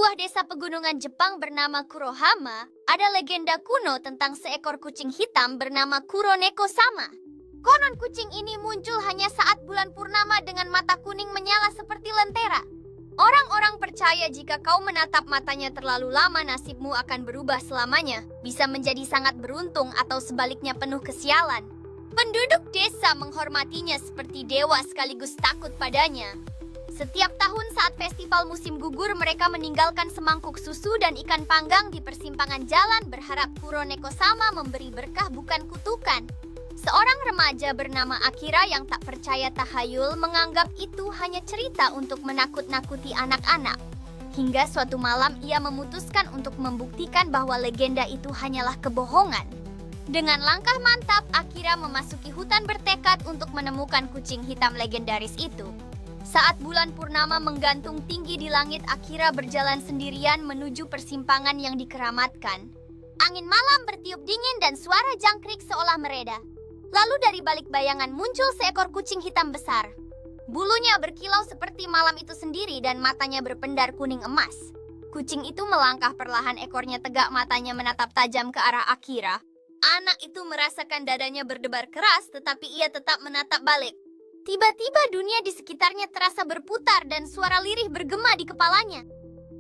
sebuah desa pegunungan Jepang bernama Kurohama, ada legenda kuno tentang seekor kucing hitam bernama Kuroneko-sama. Konon kucing ini muncul hanya saat bulan purnama dengan mata kuning menyala seperti lentera. Orang-orang percaya jika kau menatap matanya terlalu lama, nasibmu akan berubah selamanya, bisa menjadi sangat beruntung atau sebaliknya penuh kesialan. Penduduk desa menghormatinya seperti dewa sekaligus takut padanya. Setiap tahun saat festival musim gugur, mereka meninggalkan semangkuk susu dan ikan panggang di persimpangan jalan berharap Kuroneko-sama memberi berkah bukan kutukan. Seorang remaja bernama Akira yang tak percaya tahayul menganggap itu hanya cerita untuk menakut-nakuti anak-anak. Hingga suatu malam ia memutuskan untuk membuktikan bahwa legenda itu hanyalah kebohongan. Dengan langkah mantap, Akira memasuki hutan bertekad untuk menemukan kucing hitam legendaris itu. Saat bulan purnama menggantung tinggi di langit, Akira berjalan sendirian menuju persimpangan yang dikeramatkan. Angin malam bertiup dingin dan suara jangkrik seolah mereda. Lalu dari balik bayangan muncul seekor kucing hitam besar. Bulunya berkilau seperti malam itu sendiri dan matanya berpendar kuning emas. Kucing itu melangkah perlahan, ekornya tegak, matanya menatap tajam ke arah Akira. Anak itu merasakan dadanya berdebar keras, tetapi ia tetap menatap balik. Tiba-tiba dunia di sekitarnya terasa berputar dan suara lirih bergema di kepalanya.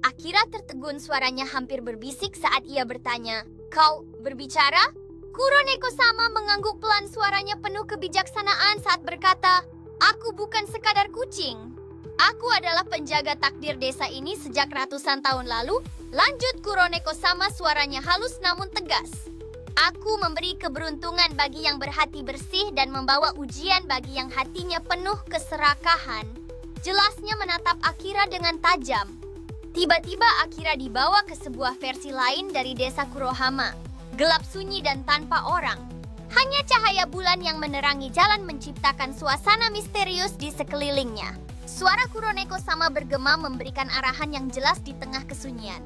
Akira tertegun, suaranya hampir berbisik saat ia bertanya, "Kau berbicara?" Kuroneko-sama mengangguk pelan, suaranya penuh kebijaksanaan saat berkata, "Aku bukan sekadar kucing. Aku adalah penjaga takdir desa ini sejak ratusan tahun lalu." Lanjut Kuroneko-sama, suaranya halus namun tegas. "Aku memberi keberuntungan bagi yang berhati bersih dan membawa ujian bagi yang hatinya penuh keserakahan." Jelasnya menatap Akira dengan tajam. Tiba-tiba Akira dibawa ke sebuah versi lain dari desa Kurohama. Gelap, sunyi dan tanpa orang. Hanya cahaya bulan yang menerangi jalan menciptakan suasana misterius di sekelilingnya. Suara Kuroneko-sama bergema memberikan arahan yang jelas di tengah kesunyian.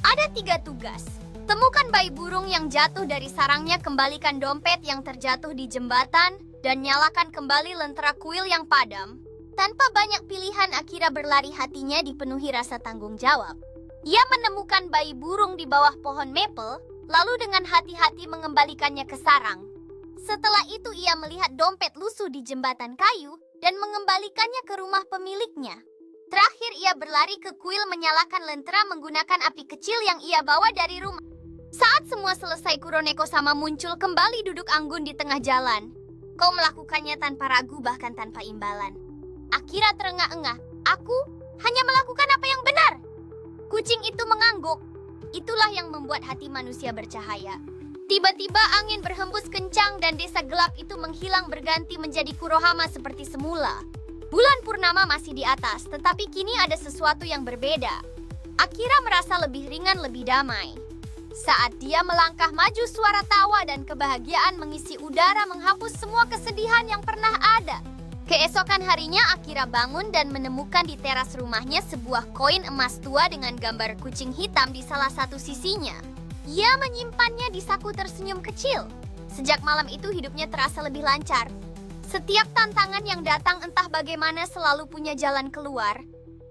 Ada 3 tugas. Temukan bayi burung yang jatuh dari sarangnya, kembalikan dompet yang terjatuh di jembatan, dan nyalakan kembali lentera kuil yang padam. Tanpa banyak pilihan, Akira berlari, hatinya dipenuhi rasa tanggung jawab. Ia menemukan bayi burung di bawah pohon maple, lalu dengan hati-hati mengembalikannya ke sarang. Setelah itu ia melihat dompet lusuh di jembatan kayu dan mengembalikannya ke rumah pemiliknya. Terakhir ia berlari ke kuil, menyalakan lentera menggunakan api kecil yang ia bawa dari rumah. Saat semua selesai, Kuroneko-sama muncul kembali duduk anggun di tengah jalan. "Kau melakukannya tanpa ragu, bahkan tanpa imbalan." Akira terengah-engah. "Aku hanya melakukan apa yang benar." Kucing itu mengangguk. Itulah yang membuat hati manusia bercahaya. Tiba-tiba angin berhembus kencang dan desa gelap itu menghilang, berganti menjadi Kurohama seperti semula. Bulan purnama masih di atas, tetapi kini ada sesuatu yang berbeda. Akira merasa lebih ringan, lebih damai. Saat dia melangkah maju, suara tawa dan kebahagiaan mengisi udara, menghapus semua kesedihan yang pernah ada. Keesokan harinya Akira bangun dan menemukan di teras rumahnya sebuah koin emas tua dengan gambar kucing hitam di salah satu sisinya. Ia menyimpannya di saku, tersenyum kecil. Sejak malam itu hidupnya terasa lebih lancar. Setiap tantangan yang datang entah bagaimana selalu punya jalan keluar.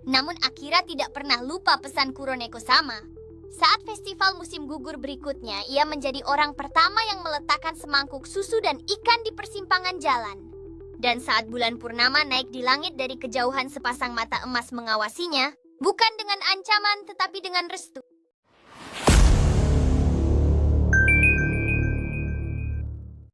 Namun Akira tidak pernah lupa pesan Kuroneko-sama. Saat festival musim gugur berikutnya, ia menjadi orang pertama yang meletakkan semangkuk susu dan ikan di persimpangan jalan. Dan saat bulan purnama naik di langit, dari kejauhan sepasang mata emas mengawasinya, bukan dengan ancaman tetapi dengan restu.